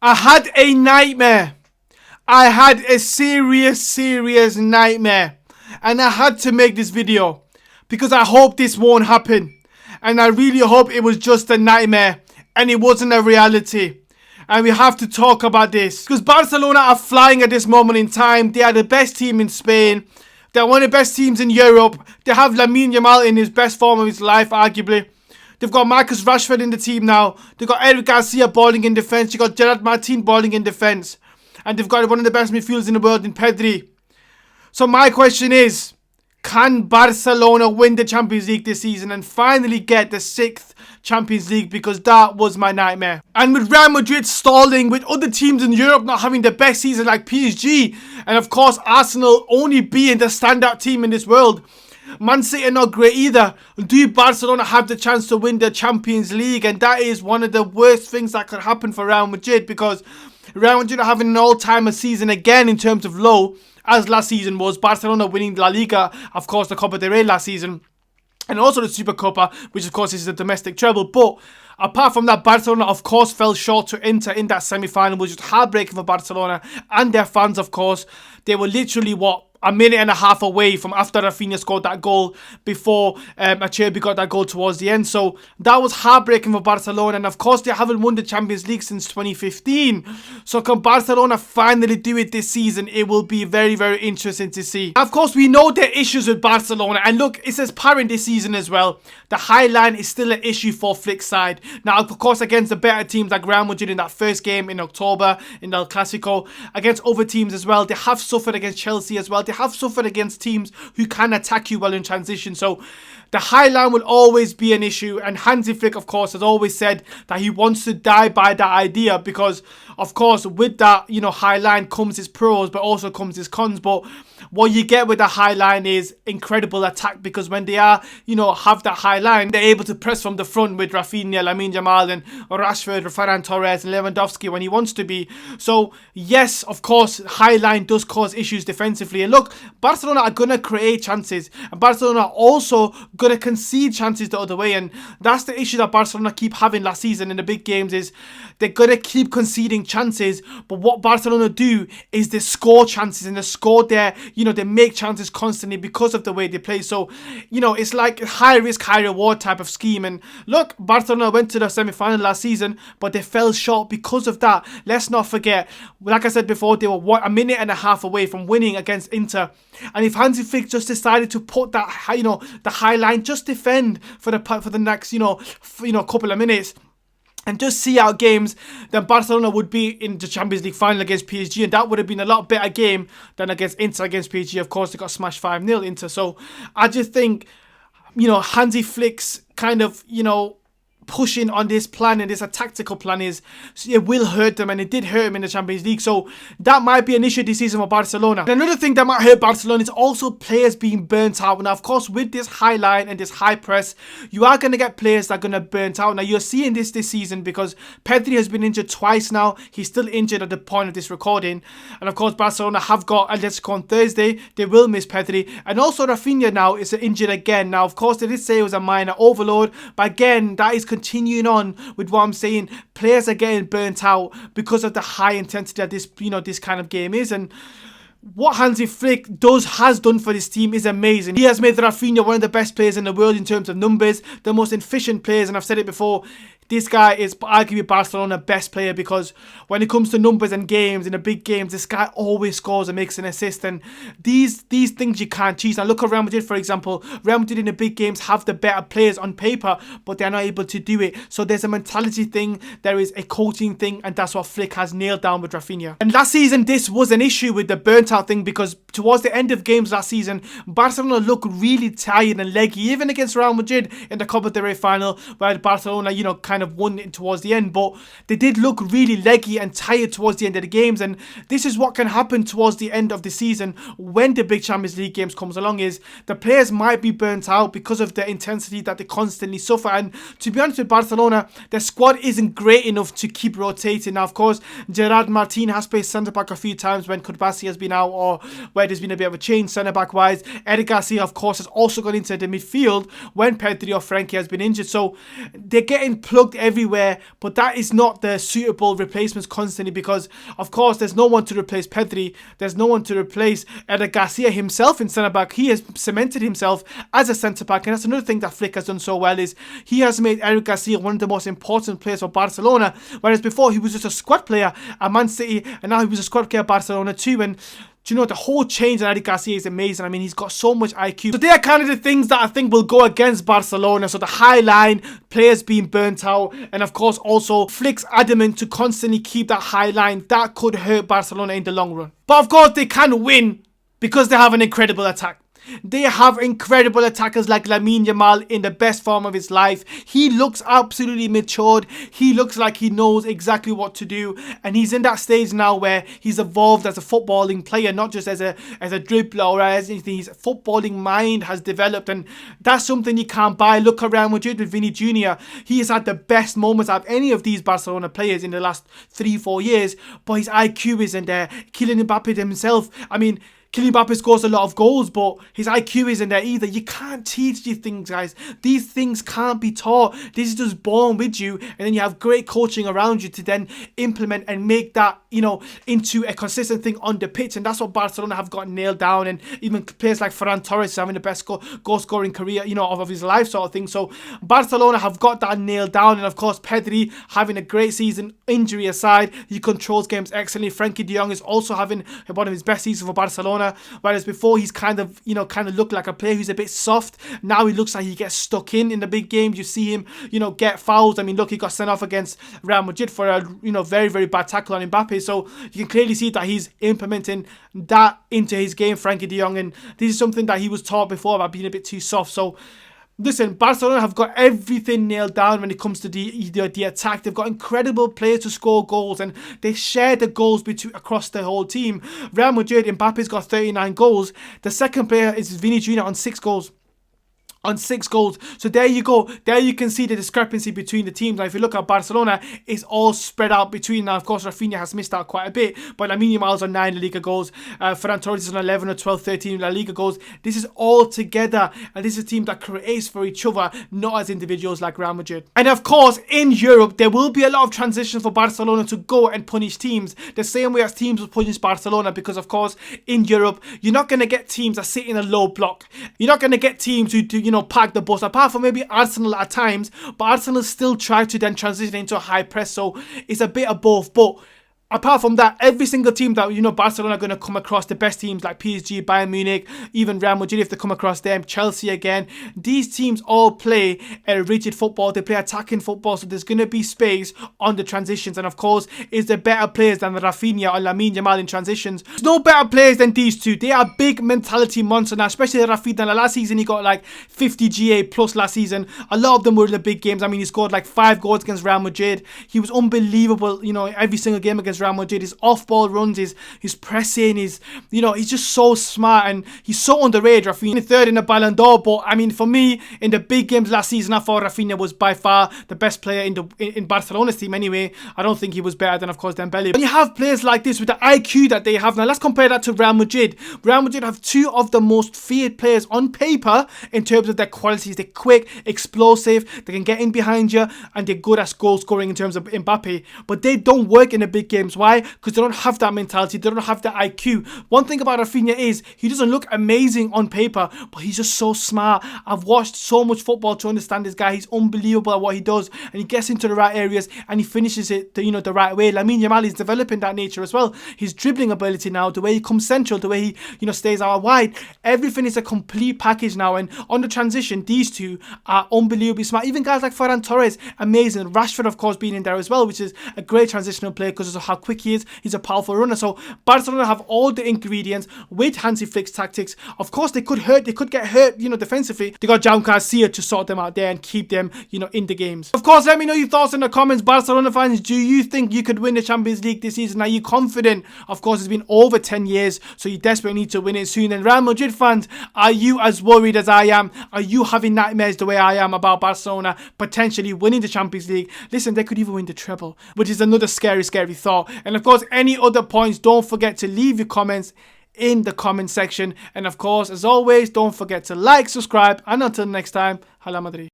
I had a nightmare. I had a serious nightmare. And I had to make this video because I hope this won't happen. And I really hope it was just a nightmare and it wasn't a reality. And we have to talk about this because Barcelona are flying at this moment in time. They are the best team in Spain. They're one of the best teams in Europe. They have Lamine Yamal in his best form of his life, arguably. They've got Marcus Rashford in the team now. They've got Eric Garcia balling in defence. You've got Gerard Martin balling in defence. And they've got one of the best midfielders in the world in Pedri. So my question is, can Barcelona win the Champions League this season and finally get the 6th Champions League? Because that was my nightmare. And with Real Madrid stalling, with other teams in Europe not having the best season like PSG, and of course Arsenal only being the standout team in this world, Man City are not great either. Do Barcelona have the chance to win the Champions League? And that is one of the worst things that could happen for Real Madrid, because Real Madrid are having an all-timer season again in terms of low, as last season was. Barcelona winning La Liga, of course the Copa del Rey last season, and also the Supercopa, which of course is a domestic treble. But apart from that, Barcelona of course fell short to Inter in that semi-final, which was heartbreaking for Barcelona and their fans, of course. They were literally, a minute and a half away from after Rafinha scored that goal before Acerbi got that goal towards the end. So that was heartbreaking for Barcelona. And of course, they haven't won the Champions League since 2015. So can Barcelona finally do it this season? It will be very interesting to see. Of course, we know there are issues with Barcelona. And look, it's apparent this season as well. The high line is still an issue for Flick's side. Now, of course, against the better teams like Real Madrid in that first game in October, in El Clasico, against other teams as well. They have suffered against Chelsea as well. They have suffered against teams who can attack you well in transition. So the high line will always be an issue. And Hansi Flick, of course, has always said that he wants to die by that idea because, of course, with that, high line comes his pros, but also comes his cons. But what you get with the high line is incredible attack, because when they are, have that high line, they're able to press from the front with Rafinha, Lamine Yamal, and Rashford, Ferran Torres, and Lewandowski when he wants to be. So, yes, of course, high line does cause issues defensively. And look, Barcelona are going to create chances, and Barcelona are also going to concede chances the other way. And that's the issue that Barcelona keep having last season in the big games, is they're going to keep conceding chances. But what Barcelona do is they score chances, and they score their, they make chances constantly because of the way they play. So, it's like high risk, high reward type of scheme. And look, Barcelona went to the semi-final last season, but they fell short because of that. Let's not forget, like I said before, they were a minute and a half away from winning against Inter. And if Hansi Flick just decided to put that, the high line, just defend for the next, couple of minutes, and just see out games, then Barcelona would be in the Champions League final against PSG. And that would have been a lot better game than against Inter. Against PSG, of course, they got smashed 5-0 Inter. So I just think, Hansi Flick's kind of, pushing on this plan, and this a tactical plan, is it will hurt them, and it did hurt them in the Champions League. So that might be an issue this season for Barcelona. And another thing that might hurt Barcelona is also players being burnt out. Now, of course, with this high line and this high press, you are going to get players that are going to burnt out. Now, you're seeing this season because Pedri has been injured twice now. He's still injured at the point of this recording. And of course, Barcelona have got Atletico on Thursday. They will miss Pedri. And also Rafinha now is injured again. Now, of course, they did say it was a minor overload, but again, that is continuing on with what I'm saying. Players are getting burnt out because of the high intensity that this kind of game is. And what Hansi Flick has done for this team is amazing. He has made Rafinha one of the best players in the world in terms of numbers, the most efficient players. And I've said it before, this guy is arguably Barcelona's best player, because when it comes to numbers and games, in the big games, this guy always scores and makes an assist. And these things you can't cheat. Now look at Real Madrid, for example. Real Madrid in the big games have the better players on paper, but they're not able to do it. So there's a mentality thing, there is a coaching thing, and that's what Flick has nailed down with Rafinha. And last season, this was an issue with the burnt out thing, because towards the end of games last season, Barcelona looked really tired and leggy, even against Real Madrid in the Copa del Rey final, where Barcelona, kind of won it towards the end, but they did look really leggy and tired towards the end of the games. And this is what can happen towards the end of the season when the big Champions League games comes along, is the players might be burnt out because of the intensity that they constantly suffer. And to be honest with Barcelona, their squad isn't great enough to keep rotating. Now, of course, Gerard Martin has played centre-back a few times when Koulibaly has been out, or where there's been a bit of a change centre-back wise. Eric Garcia, of course, has also gone into the midfield when Pedri or Frankie has been injured. So they're getting plugged looked everywhere, but that is not the suitable replacements constantly, because of course there's no one to replace Pedri, there's no one to replace Eric Garcia himself in centre back. He has cemented himself as a centre back, and that's another thing that Flick has done so well, is he has made Eric Garcia one of the most important players for Barcelona, whereas before he was just a squad player at Man City, and now he was a squad player at Barcelona too. And do you know, the whole change in Eric Garcia is amazing. I mean, he's got so much IQ. So they are kind of the things that I think will go against Barcelona. So the high line, players being burnt out, and of course also Flick's adamant to constantly keep that high line. That could hurt Barcelona in the long run. But of course they can win because they have an incredible attack. They have incredible attackers like Lamine Yamal in the best form of his life. He looks absolutely matured. He looks like he knows exactly what to do. And he's in that stage now where he's evolved as a footballing player, not just as a dribbler or as anything. His footballing mind has developed, and that's something you can't buy. Look at Real Madrid with Vini Jr. He has had the best moments out of any of these Barcelona players in the last 3-4 years, but his IQ isn't there. Kylian Mbappe himself, I mean, Kylian Mbappe scores a lot of goals, but his IQ isn't there either. You can't teach these things, guys. These things can't be taught. This is just born with you, and then you have great coaching around you to then implement and make that, you know, into a consistent thing on the pitch. And that's what Barcelona have got nailed down. And even players like Ferran Torres having the best goal-scoring career, you know, of his life sort of thing. So Barcelona have got that nailed down. And of course, Pedri having a great season, injury aside, he controls games excellently. Frankie de Jong is also having one of his best seasons for Barcelona. Whereas before he's kind of looked like a player who's a bit soft. Now he looks like he gets stuck in the big games. You see him, you know, get fouls. I mean, look, he got sent off against Real Madrid for a, you know, very, very bad tackle on Mbappe. So you can clearly see that he's implementing that into his game, Frankie de Jong. And this is something that he was taught before about being a bit too soft. So listen, Barcelona have got everything nailed down when it comes to the attack. They've got incredible players to score goals, and they share the goals across the whole team. Real Madrid, Mbappe's got 39 goals. The second player is Vini Jr. on 6 goals. So there you go. There you can see the discrepancy between the teams. Now, if you look at Barcelona, it's all spread out between. Now, of course, Rafinha has missed out quite a bit, but Lamine Yamal's on 9 La Liga goals. Ferran Torres is on 11 or 12, 13 La Liga goals. This is all together, and this is a team that creates for each other, not as individuals like Real Madrid. And of course, in Europe, there will be a lot of transitions for Barcelona to go and punish teams the same way as teams will punish Barcelona, because of course, in Europe, you're not going to get teams that sit in a low block. You're not going to get teams who do, you know, park the bus, apart from maybe Arsenal at times, but Arsenal still try to then transition into a high press, so it's a bit of both. But apart from that, every single team that, you know, Barcelona are going to come across, the best teams like PSG, Bayern Munich, even Real Madrid if they come across them, Chelsea again, these teams all play a rigid football. They play attacking football, so there's going to be space on the transitions. And of course, is there better players than Rafinha or Lamine Yamal in transitions? There's no better players than these two. They are big mentality monsters now, especially Rafinha. Last season, he got like 50 GA plus last season. A lot of them were in the big games. I mean, he scored like 5 goals against Real Madrid. He was unbelievable, you know, every single game against Real Madrid. His off-ball runs, his pressing, you know, he's just so smart, and he's so underrated. Rafinha third in the Ballon d'Or, but I mean, for me, in the big games last season, I thought Rafinha was by far the best player in Barcelona's team anyway. I don't think he was better than, of course, Dembele. When you have players like this with the IQ that they have now, let's compare that to Real Madrid. Real Madrid have 2 of the most feared players on paper in terms of their qualities. They're quick, explosive, they can get in behind you, and they're good at goal scoring in terms of Mbappe, but they don't work in the big games. Why? Because they don't have that mentality, they don't have that IQ. One thing about Rafinha is he doesn't look amazing on paper, but he's just so smart. I've watched so much football to understand this guy. He's unbelievable at what he does, and he gets into the right areas and he finishes it the right way. Lamine Yamal is developing that nature as well. His dribbling ability now, the way he comes central, the way he, you know, stays out wide, everything is a complete package now. And on the transition, these two are unbelievably smart. Even guys like Ferran Torres, amazing. Rashford, of course, being in there as well, which is a great transitional player because of how quick he is. He's a powerful runner. So Barcelona have all the ingredients with Hansi Flick's tactics. Of course, they could get hurt, you know, defensively. They got João Garcia to sort them out there and keep them, you know, in the games. Of course, let me know your thoughts in the comments. Barcelona fans, do you think you could win the Champions League this season? Are you confident? Of course, it's been over 10 years, so you desperately need to win it soon. And Real Madrid fans, are you as worried as I am? Are you having nightmares the way I am about Barcelona potentially winning the Champions League? Listen, they could even win the treble, which is another scary thought. And of course, any other points, don't forget to leave your comments in the comment section. And of course, as always, don't forget to like, subscribe, and until next time, Hala Madrid.